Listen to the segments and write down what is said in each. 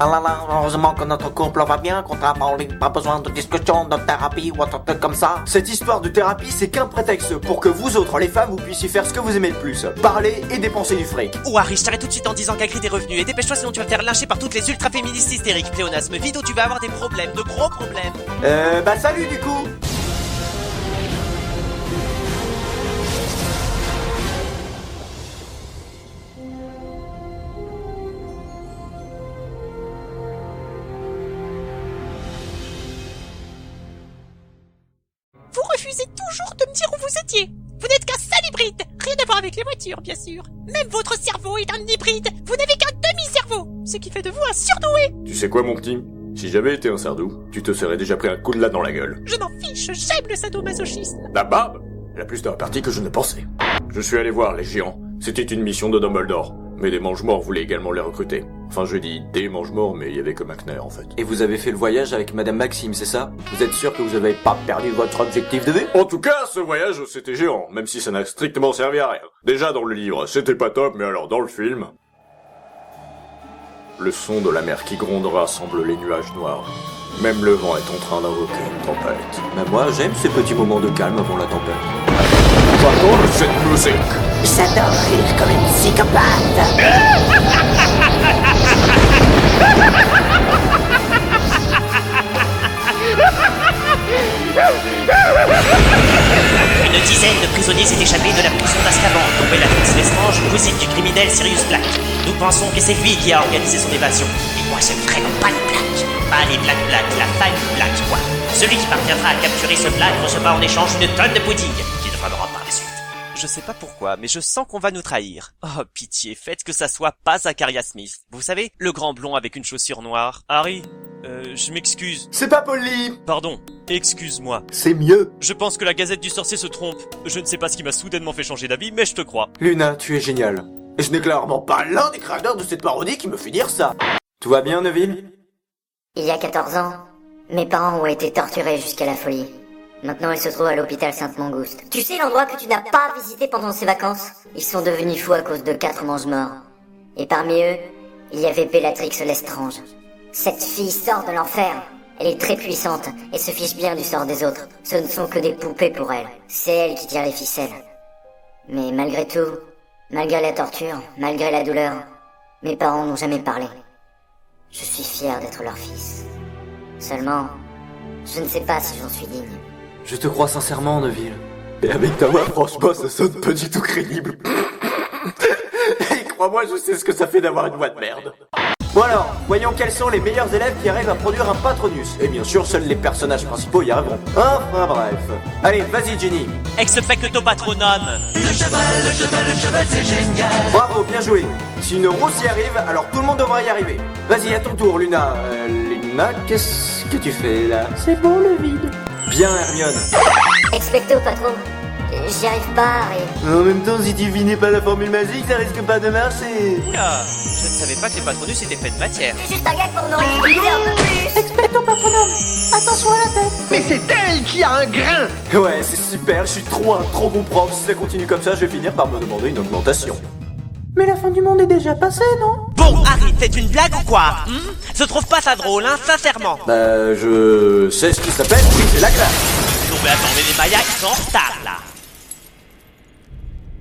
Ah là là, heureusement que notre couple va bien, qu'on n'a pas besoin de discussion, de thérapie ou un truc comme ça. Cette histoire de thérapie, c'est qu'un prétexte pour que vous autres, les femmes, vous puissiez faire ce que vous aimez le plus. Parler et dépenser du fric. Oh Harry, je t'arrête tout de suite en disant qu'Hagrid est revenu. Et dépêche-toi sinon tu vas te faire lyncher par toutes les ultra-féministes hystériques. Pléonasme vide où tu vas avoir des problèmes, de gros problèmes. Bah salut du coup. Vous refusez toujours de me dire où vous étiez. Vous n'êtes qu'un sale hybride. Rien à voir avec les voitures, bien sûr. Même votre cerveau est un hybride. Vous n'avez qu'un demi-cerveau. Ce qui fait de vous un surdoué. Tu sais quoi, mon petit? Si j'avais été un sardou, tu te serais déjà pris un coup de latte dans la gueule. Je m'en fiche, j'aime le sadomasochisme. La barbe? Elle a plus de répartie que je ne pensais. Je suis allé voir les géants. C'était une mission de Dumbledore. Mais des mange-morts voulaient également les recruter. Enfin, je dis des mange-morts, mais il y avait que McNair, en fait. Et vous avez fait le voyage avec Madame Maxime, c'est ça? Vous êtes sûr que vous avez pas perdu votre objectif de vue? En tout cas, ce voyage, c'était géant, même si ça n'a strictement servi à rien. Déjà, dans le livre, c'était pas top, mais alors dans le film... Le son de la mer qui gronde rassemble les nuages noirs. Même le vent est en train d'invoquer une tempête. Bah moi, j'aime ces petits moments de calme avant la tempête. J'adore cette musique. J'adore rire comme une psychopathe. Une dizaine de prisonniers s'est échappé de la prison d'Azkaban, dont Bellatrix Lestrange, cousine du criminel Sirius Black. Nous pensons que c'est lui qui a organisé son évasion. Et moi, j'aime vraiment pas les Black. Pas les Black, la famille Black, quoi. Celui qui parviendra à capturer ce Black recevra en échange une tonne de pudding, qui devra me rendre par la suite. Je sais pas pourquoi, mais je sens qu'on va nous trahir. Oh, pitié, faites que ça soit pas Zachariah Smith. Vous savez, le grand blond avec une chaussure noire. Harry, je m'excuse. C'est pas poli. Pardon, excuse-moi. C'est mieux. Je pense que la Gazette du Sorcier se trompe. Je ne sais pas ce qui m'a soudainement fait changer d'avis, mais je te crois. Luna, tu es génial. Et ce n'est clairement pas l'un des créateurs de cette parodie qui me fait dire ça. Tout va bien, Neville? Il y a 14 ans, mes parents ont été torturés jusqu'à la folie. Maintenant, ils se trouvent à l'hôpital Sainte-Mangouste. Tu sais l'endroit que tu n'as pas visité pendant ces vacances? Ils sont devenus fous à cause de 4 mange-morts. Et parmi eux, il y avait Bellatrix Lestrange. Cette fille sort de l'enfer. Elle est très puissante et se fiche bien du sort des autres. Ce ne sont que des poupées pour elle. C'est elle qui tire les ficelles. Mais malgré tout, malgré la torture, malgré la douleur, mes parents n'ont jamais parlé. Je suis fier d'être leur fils. Seulement, je ne sais pas si j'en suis digne. Je te crois sincèrement, Neville. Et avec ta voix, franchement, ça sonne pas du tout crédible. Et crois-moi, je sais ce que ça fait d'avoir une voix de merde. Bon alors, voyons quels sont les meilleurs élèves qui arrivent à produire un Patronus. Et bien sûr, seuls les personnages principaux y arriveront. Enfin bref. Allez, vas-y Jenny. Ex facto patronum. Le cheval, c'est génial. Bravo, bien joué. Si une rousse y arrive, alors tout le monde devra y arriver. Vas-y, à ton tour, Luna. Luna, qu'est-ce que tu fais là? C'est bon le vide. Bien, Hermione. Expecto patron. J'y arrive pas, Harry. Mais en même temps, si tu finis pas la formule magique, ça risque pas de marcher. Oula, je ne savais pas que les patronus étaient faits de matière. C'est juste un gag pour nous ridiculiser un peu plus. Expecto patronum. Attention à la tête. Mais c'est elle qui a un grain. Ouais, c'est super, je suis trop bon prof. Si ça continue comme ça, je vais finir par me demander une augmentation. Mais la fin du monde est déjà passée, non? Bon, Harry, faites une blague ou quoi? Je trouve pas ça drôle, hein, sincèrement. Bah, je sais ce qui s'appelle briser la glace. Non mais attendez, les Maya, ils sont en retard, là.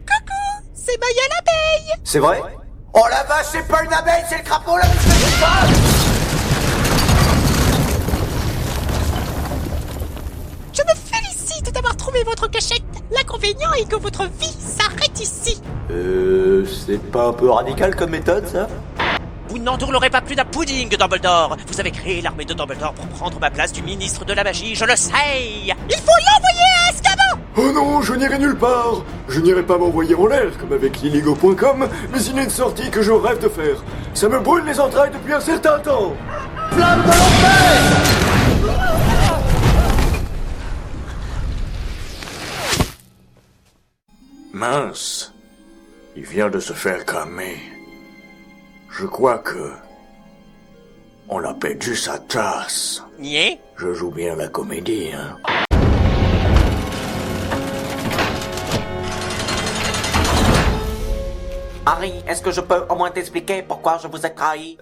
Coucou, c'est Maya l'abeille. C'est vrai? Oh la vache, c'est pas une abeille, c'est le crapaud là, mais c'est pas. Je me félicite d'avoir trouvé votre cachette. L'inconvénient est que votre vie s'arrête ici. C'est pas un peu radical comme méthode, ça? Vous n'endurlerez pas plus d'un pudding, Dumbledore. Vous avez créé l'armée de Dumbledore pour prendre ma place du ministre de la magie, je le sais. Il faut l'envoyer à Azkaban. Oh non, je n'irai nulle part. Je n'irai pas m'envoyer en l'air, comme avec liligo.com, mais il y a une sortie que je rêve de faire. Ça me brûle les entrailles depuis un certain temps. Flamme de l'enfer. Mince. Il vient de se faire cramer. Je crois que... On l'a perdu sa tasse. Niais. Je joue bien la comédie, hein. Harry, est-ce que je peux au moins t'expliquer pourquoi je vous ai trahi?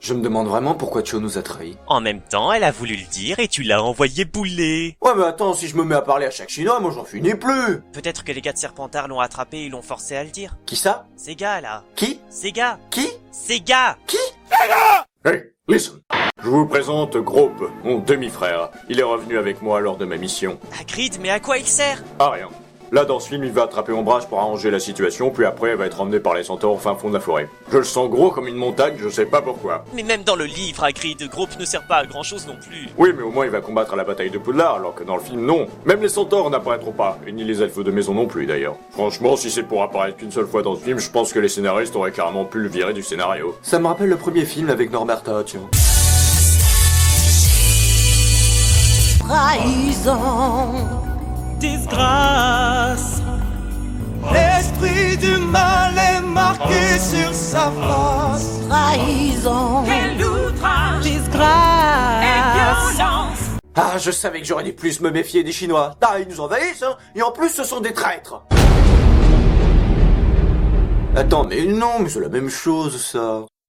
Je me demande vraiment pourquoi Cho nous a trahis. En même temps, elle a voulu le dire et tu l'as envoyé bouler. Ouais mais attends, si je me mets à parler à chaque chinois, moi j'en finis plus. Peut-être que les gars de Serpentard l'ont attrapé et l'ont forcé à le dire. Qui ça? Ces gars là. Qui? Ces gars. Qui? Ces gars. Hey, listen. Je vous présente Grope, mon demi-frère. Il est revenu avec moi lors de ma mission. Hagrid, mais à quoi il sert? Ah rien. Là, dans ce film, il va attraper Ombrage pour arranger la situation, puis après, il va être emmené par les centaures au fin fond de la forêt. Je le sens gros comme une montagne, je sais pas pourquoi. Mais même dans le livre, Hagrid, Grope ne sert pas à grand chose non plus. Oui, mais au moins, il va combattre à la bataille de Poudlard, alors que dans le film, non. Même les centaures n'apparaîtront pas, et ni les elfes de maison non plus, d'ailleurs. Franchement, si c'est pour apparaître qu'une seule fois dans ce film, je pense que les scénaristes auraient carrément pu le virer du scénario. Ça me rappelle le premier film avec Norberta, tiens. Trahison, disgrâce. L'esprit du mal est marqué sur sa face. Trahison, quel outrage, disgrâce et violence. Ah, je savais que j'aurais dû plus me méfier des Chinois. Ah, ils nous envahissent, hein. Et en plus, ce sont des traîtres. Attends, mais non, mais c'est la même chose, ça.